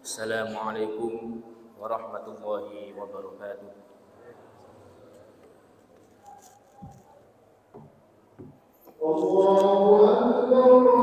Assalamualaikum warahmatullahi wabarakatuh. Allahu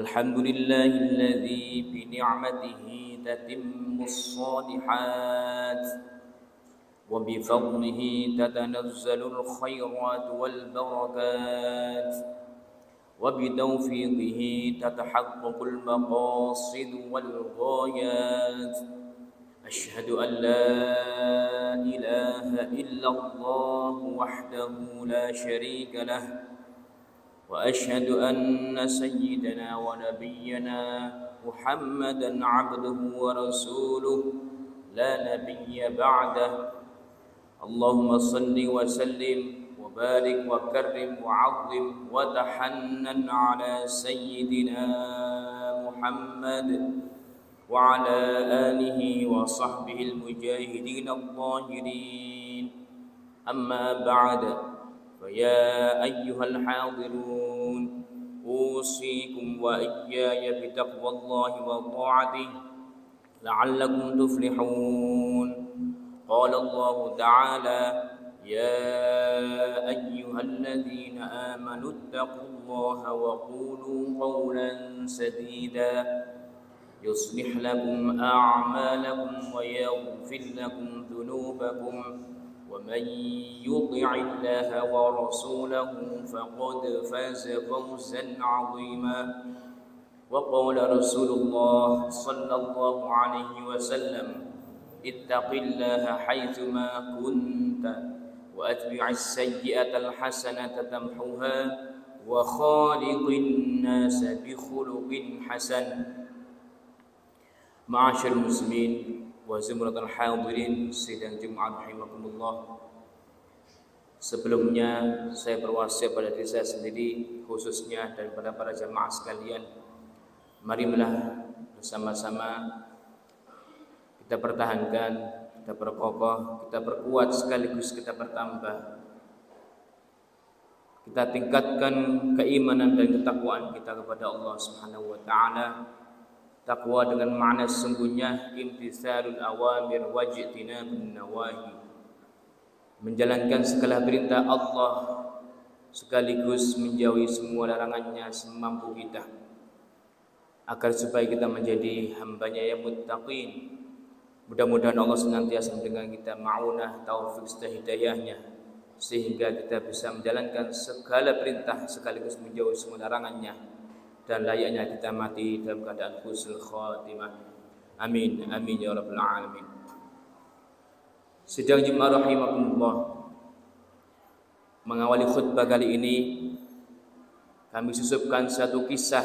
الحمد لله الذي بنعمته تتم الصالحات وبفضله تتنزل الخيرات والبركات وبتوفيقه تتحقق المقاصد والغايات أشهد أن لا إله إلا الله وحده لا شريك له وأشهد أن سيدنا ونبينا محمدا عبده ورسوله لا نبي بعده اللهم صل وسلم وبارك وكرم وعظم وتحنن على سيدنا محمد وعلى آله وصحبه المجاهدين الظاهرين أما بعد فيا أيها الحاضرون أوصيكم وإياي بتقوى الله وطاعته لعلكم تفلحون قال الله تعالى يا أيها الذين آمنوا اتقوا الله وقولوا قولا سديدا يصلح لكم أعمالكم ويغفر لكم ذنوبكم ومن يطع الله ورسوله فقد فاز فوزا عظيما وقال رسول الله صلى الله عليه وسلم اتق الله حيثما كنت وأتبع السيئة الحسنة تمحوها وخالق الناس بخلق حسن Ma'asyarul muslimin wa zumratul hadirin sidang Jumat rahimakumullah. Sebelumnya saya berwasiat pada diri saya sendiri khususnya dan pada para jamaah sekalian, marilah bersama-sama kita pertahankan, kita perkokoh, kita perkuat sekaligus kita bertambah. Kita tingkatkan keimanan dan ketakwaan kita kepada Allah Subhanahu wa taala. Takwa dengan makna sesungguhnya imtitsalul awamir wajtinabun nawahi, menjalankan segala perintah Allah sekaligus menjauhi semua larangannya semampu kita, agar supaya kita menjadi hambanya yang muttaqin. Mudah-mudahan Allah senantiasa mendengar kita ma'unah taufik serta hidayahnya, sehingga kita bisa menjalankan segala perintah sekaligus menjauhi semua larangannya, dan layaknya kita mati dalam keadaan husnul khatimah. Amin amin ya rabbal alamin. Sidang Jumat rahimakumullah, mengawali khutbah kali ini kami susupkan satu kisah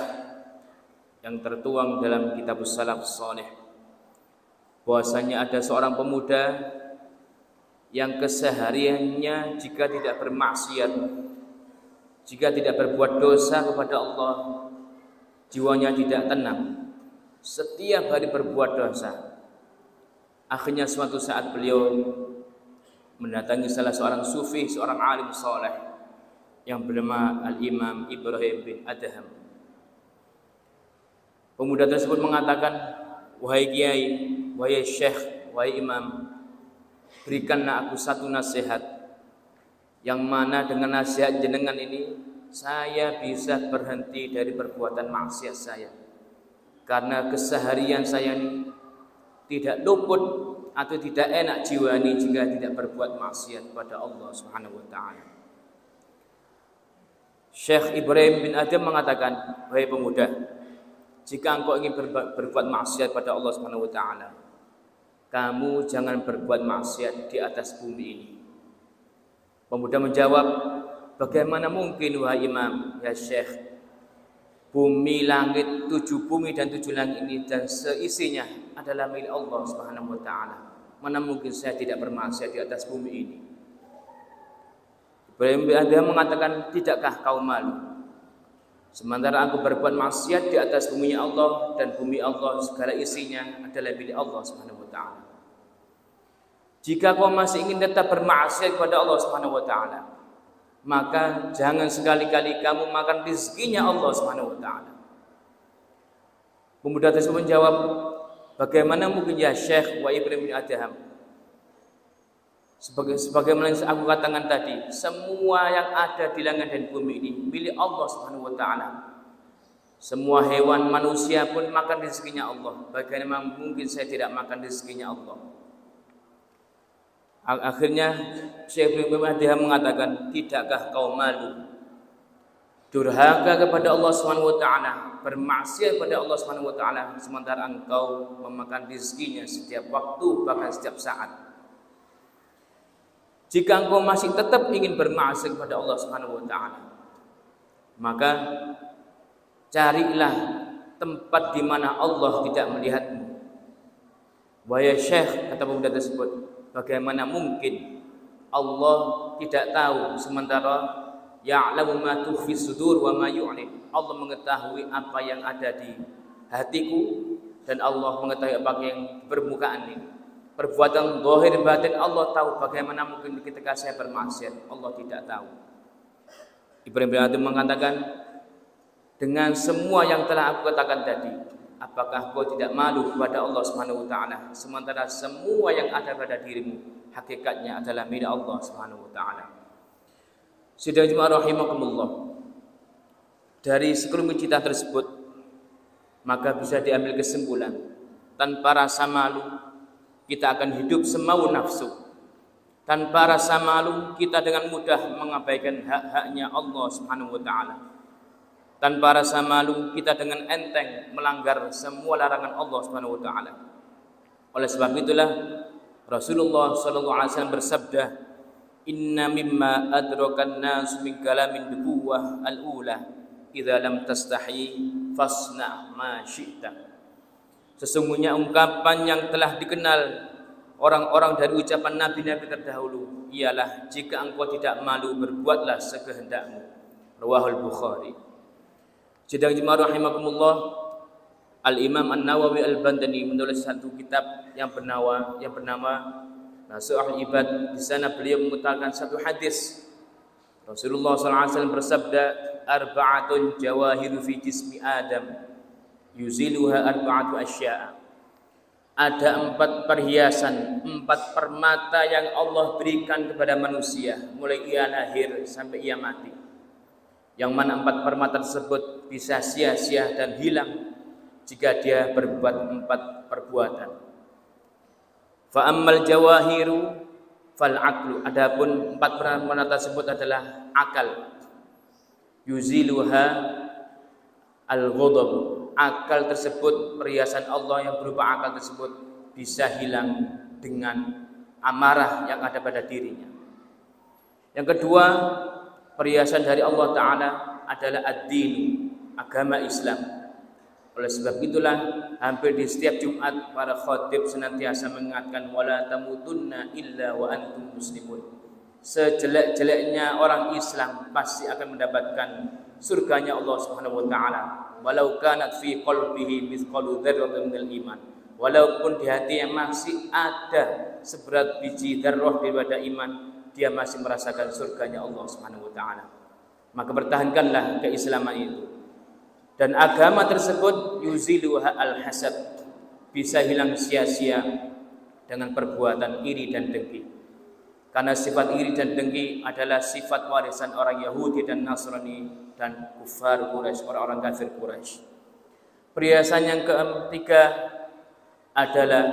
yang tertuang dalam kitab salaf saleh, bahwasanya ada seorang pemuda yang kesehariannya jika tidak bermaksiat, jika tidak berbuat dosa kepada Allah, jiwanya tidak tenang, setiap hari berbuat dosa. Akhirnya suatu saat beliau mendatangi salah seorang sufi, seorang alim saleh yang bernama Al-Imam Ibrahim bin Adham. Pemuda tersebut mengatakan, wahai kiai, wahai syekh, wahai imam, berikanlah aku satu nasihat, yang mana dengan nasihat jenengan ini saya bisa berhenti dari perbuatan maksiat saya, karena keseharian saya ini tidak luput atau tidak enak jiwa ini jika tidak berbuat maksiat pada Allah Subhanahu wa taala. Syekh Ibrahim bin Adham mengatakan, wahai pemuda, jika engkau ingin berbuat maksiat pada Allah Subhanahu wa taala, kamu jangan berbuat maksiat di atas bumi ini. Pemuda menjawab, bagaimana mungkin wahai imam, ya syekh, bumi, langit, 7 bumi dan 7 langit ini dan seisinya adalah milik Allah Subhanahu wa taala. Mana mungkin saya tidak bermaksiat di atas bumi ini? Ibrahim bin Adham mengatakan, tidakkah kau malu? Sementara aku berbuat maksiat di atas bumi Allah, dan bumi Allah segala isinya adalah milik Allah Subhanahu wa taala. Jika kau masih ingin tetap bermaksiat kepada Allah Subhanahu wa taala, maka jangan sekali-kali kamu makan rezekinya Allah Subhanahu wa taala. Pemuda tersebut menjawab, bagaimana mungkin ya Syekh wa Ibrahim bin Adham? Sebagaimana yang aku katakan tadi, semua yang ada di langit dan bumi ini milik Allah Subhanahu wa taala. Semua hewan, manusia pun makan rezekinya Allah. Bagaimana mungkin saya tidak makan rezekinya Allah? Akhirnya Syekh Ibrahim bin Adham mengatakan, tidakkah kau malu durhaka kepada Allah Subhanahu wa taala, bermaksiat kepada Allah Subhanahu wa taala, sementara engkau memakan rezekinya setiap waktu, bahkan setiap saat. Jika engkau masih tetap ingin bermaksiat kepada Allah Subhanahu wa taala, maka carilah tempat di mana Allah tidak melihatmu. Wahai Syekh, kata pemuda tersebut, bagaimana mungkin Allah tidak tahu sementara ya'lamu ma tukhfi sudur wa ma yu'lin. Allah mengetahui apa yang ada di hatiku dan Allah mengetahui apa yang permukaan ini. Perbuatan zahir batin Allah tahu. Bagaimana mungkin ketika saya bermaksiat Allah tidak tahu. Ibrahim bin Adham mengatakan, dengan semua yang telah aku katakan tadi, apakah kau tidak malu kepada Allah Subhanahu wa taala sementara semua yang ada pada dirimu hakikatnya adalah milik Allah Subhanahu wa taala. Sidang jemaah rahimakumullah, dari sekelumit cerita tersebut maka bisa diambil kesimpulan, tanpa rasa malu kita akan hidup semau nafsu. Tanpa rasa malu kita dengan mudah mengabaikan hak-haknya Allah Subhanahu wa taala. Tanpa rasa malu kita dengan enteng melanggar semua larangan Allah Subhanahu wa taala. Oleh sebab itulah Rasulullah sallallahu alaihi wasallam bersabda, "Inna mimma adrakan nas min kalamin nubuwah al-ula, idza lam tastahi fasna ma syi'ta." Sesungguhnya ungkapan yang telah dikenal orang-orang dari ucapan nabi-nabi terdahulu ialah, jika engkau tidak malu berbuatlah sekehendakmu. Rawahul Bukhari. Sidang jemaah rahimakumullah, Al-Imam An-Nawawi Al-Bandani menulis satu kitab yang bernama Nasuhul Ibad. Di sana beliau mengutarakan satu hadis. Rasulullah SAW bersabda, "Arba'atun jawahiru fi jismi Adam, yuziluha arba'atu asya'a." Ada 4 perhiasan, 4 permata yang Allah berikan kepada manusia mulai ia lahir sampai ia mati. Yang mana 4 permata tersebut bisa sia-sia dan hilang jika dia berbuat 4 perbuatan. Fa ammal jawahiru fal aqlu. Adapun 4 permata tersebut adalah akal. Yuziluha al-ghadab. Akal tersebut, perhiasan Allah yang berupa akal tersebut bisa hilang dengan amarah yang ada pada dirinya. Yang kedua, perhiasan dari Allah Ta'ala adalah ad-din, agama Islam. Oleh sebab itulah hampir di setiap Jumat para khatib senantiasa mengingatkan, wala tamutunna illa wa antum muslimun. Sejelek-jeleknya orang Islam pasti akan mendapatkan surganya Allah Subhanahu wa taala, walau kanat fi qalbihi mithqalu dzarratin minal iman. Walaupun di hatinya masih ada seberat biji dzarrah daripada iman, dia masih merasakan surganya Allah Subhanahu wa taala. Maka pertahankanlah keislaman itu. Dan agama tersebut yuziluha al-hasad, bisa hilang sia-sia dengan perbuatan iri dan dengki. Karena sifat iri dan dengki adalah sifat warisan orang Yahudi dan Nasrani dan kufar Quraisy, orang-orang kafir Quraisy. Perhiasan yang ketiga adalah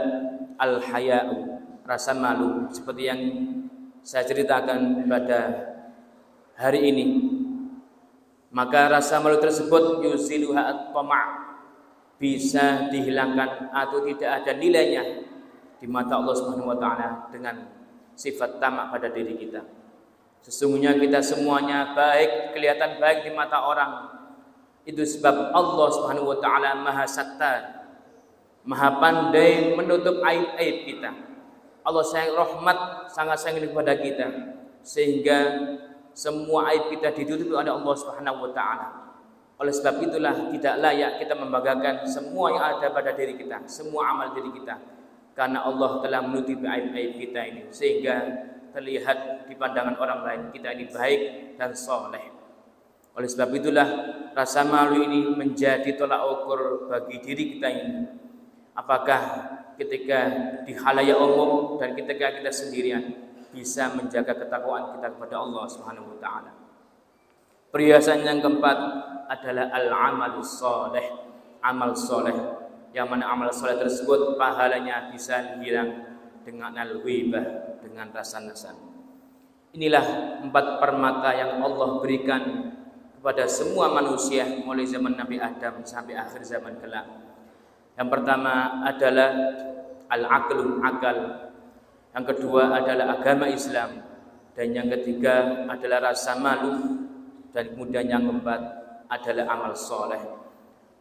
al-haya'u, rasa malu, seperti yang saya ceritakan pada hari ini. Maka rasa malu tersebut yuziluha at-tama', bisa dihilangkan atau tidak ada nilainya di mata Allah Subhanahu wa taala dengan sifat tamak pada diri kita. Sesungguhnya kita semuanya baik, kelihatan baik di mata orang. Itu sebab Allah Subhanahu wa taala Maha Sattar, Maha pandai menutup aib-aib kita. Allah sayang rahmat, sangat sayang kepada kita, sehingga semua aib kita ditutup oleh Allah Subhanahu wa taala. Oleh sebab itulah tidak layak kita membanggakan semua yang ada pada diri kita, semua amal diri kita. Karena Allah telah menutupi aib-aib kita ini, sehingga terlihat di pandangan orang lain kita ini baik dan soleh. Oleh sebab itulah rasa malu ini menjadi tolak ukur bagi diri kita ini. Apakah ketika di khalayak umum dan ketika kita sendirian bisa menjaga ketakwaan kita kepada Allah Subhanahu wa taala. Perhiasan yang keempat adalah al-amalus shalih, amal soleh. Yang mana amal soleh tersebut pahalanya bisa hilang dengan al-ghibah, dengan rasa nasan. Inilah 4 permata yang Allah berikan kepada semua manusia mulai zaman Nabi Adam sampai akhir zaman kelak. Yang pertama adalah al-aqlu, akal. Yang kedua adalah agama Islam. Dan yang ketiga adalah rasa malu. Dan kemudian yang keempat adalah amal soleh.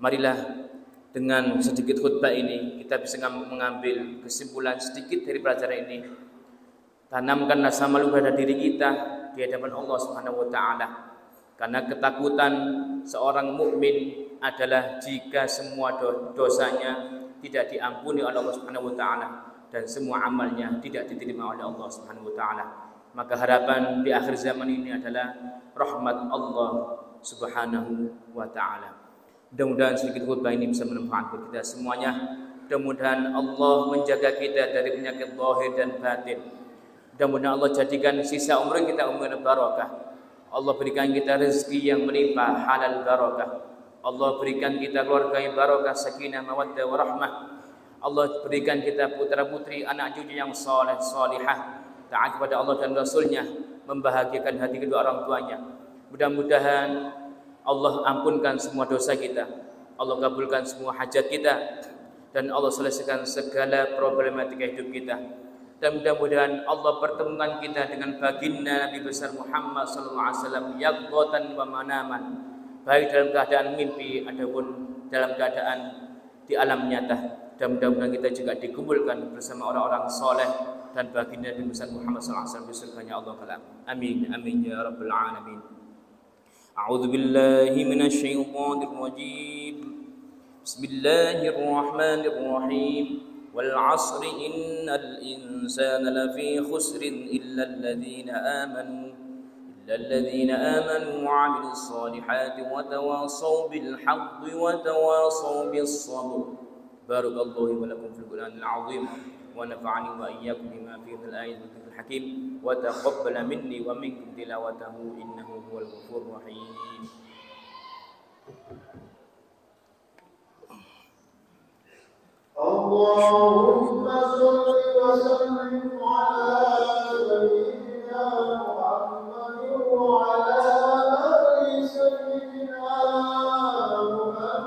Marilah dengan sedikit khutbah ini kita bisa mengambil kesimpulan sedikit dari pelajaran ini. Tanamkan rasa malu pada diri kita di hadapan Allah Subhanahu wa taala. Karena ketakutan seorang mukmin adalah jika semua dosanya tidak diampuni oleh Allah Subhanahu wa taala dan semua amalnya tidak diterima oleh Allah Subhanahu wa taala. Maka harapan di akhir zaman ini adalah rahmat Allah Subhanahu wa taala. Mudah-mudahan sedikit khutbah ini bisa bermanfaat kita semuanya. Mudah-mudahan Allah menjaga kita dari penyakit zahir dan batin. Mudah-mudahan Allah jadikan sisa umur kita umur barakah. Allah berikan kita rezeki yang melimpah, halal barakah. Allah berikan kita keluarga yang barakah, sakinah, mawaddah, warahmah. Allah berikan kita putra-putri, anak cucu yang saleh, salihah, taat kepada Allah dan Rasulnya, membahagiakan hati kedua orang tuanya. Mudah-mudahan Allah ampunkan semua dosa kita, Allah kabulkan semua hajat kita, dan Allah selesaikan segala problematika hidup kita. Dan mudah-mudahan Allah pertemukan kita dengan baginda Nabi besar Muhammad SAW yaqdatan wa manaman, baik dalam keadaan mimpi ataupun dalam keadaan di alam nyata. Dan mudah-mudahan kita juga dikumpulkan bersama orang-orang soleh dan baginda Nabi besar Muhammad SAW di surganya Allah Taala. Amin amin ya rabbal alamin. A'udzu billahi minasyaitonir rajim. Bismillahirrahmanirrahim. والعصر إن الإنسان لفي خسر إلا الذين آمنوا وعملوا الصالحات وتواصوا بالحق وتواصوا بالصبر. بارك الله ولكم في القرآن العظيم ونفعني وإياكم بما فيه من الآيات والذكر الحكيم وتقبل مني ومنكم تلاوته إنه هو الغفور الرحيم. اللهم صل وسلم على سيدنا محمد وعلى آل سيدنا محمد.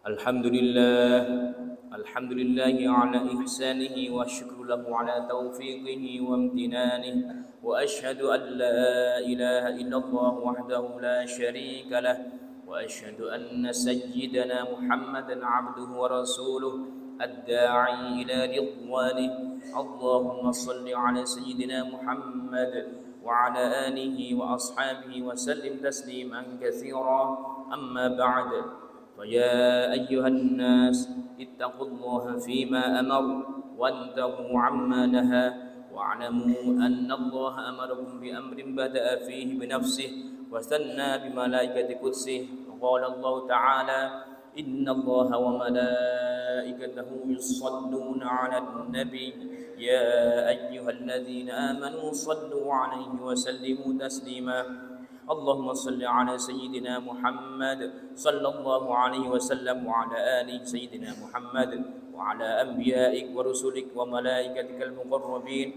الحمد لله على إحسانه والشكر له على توفيقه وامتنانه وأشهد أن لا إله إلا الله وحده لا شريك له وأشهد أن سيدنا محمدا عبده ورسوله الداعي إلى رضوانه. اللهم صل على سيدنا محمد وعلى آله وأصحابه وسلم تسليما كثيرا. أما بعد، فيا أيها الناس اتقوا الله فيما أمر وانتهوا عما نهى واعلموا أن الله أمركم بأمر بدأ فيه بنفسه وثنى بملائكة قدسه. وقال الله تعالى: إن الله وملائكته يصلون على النبي يا أيها الذين آمنوا صلوا عليه وسلموا تسليما. اللهم صل على سيدنا محمد صلى الله عليه وسلم وعلى آل سيدنا محمد وعلى أنبيائك ورسلك وملائكتك المقربين.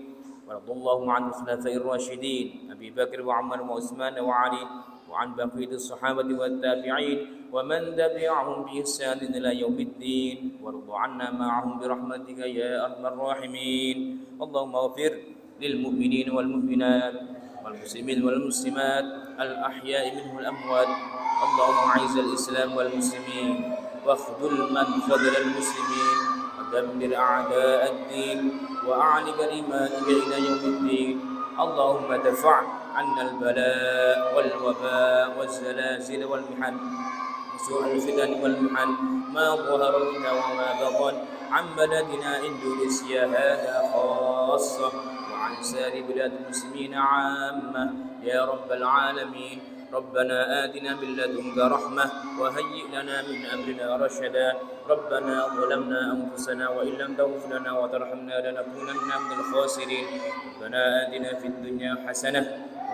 ورضي الله عن الخلفاء الراشدين أبي بكر وعمر وعثمان وعلي وعن بقية الصحابة والتابعين ومن تبعهم بإحسان إلى يوم الدين. وارض عنا معهم برحمتك يا أرحم الراحمين. اللهم اغفر للمؤمنين والمؤمنات والمسلمين والمسلمات الأحياء منهم الأموات. اللهم أعز الإسلام والمسلمين واخذل من خذل المسلمين ودمر أعداء الدين وأعل كلماتك إلى يوم الدين. اللهم دفع عنا البلاء والوباء والزلازل والمحن وسوء الفتن والمحن ما ظهر منها وما بطن عن بلدنا إندونيسيا هذا خاصة وعن سائر بلاد المسلمين عامة يا رب العالمين. ربنا آتنا من لدنك رحمة وهيئ لنا من أمرنا رشدا. ربنا ظلمنا أنفسنا وإن لم تغفر لنا وترحمنا لنكونن من الخاسرين. ربنا آتنا في الدنيا حسنة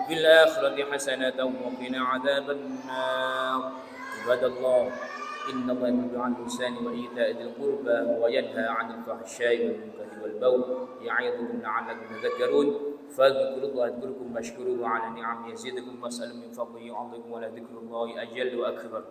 وفي الآخرة حسنة وقنا عذاب النار. عباد الله، إن الله يأمر بالإحسان وإيتاء ذي القربى وينهى عن الفحشاء والمنكر والبغي يعظكم لعلكم تذكرون فاذكروا الله يذكركم واشكروه على نعمه يزدكم واسألوا من فضله يعظكم ولذكر الله أجل وأكبر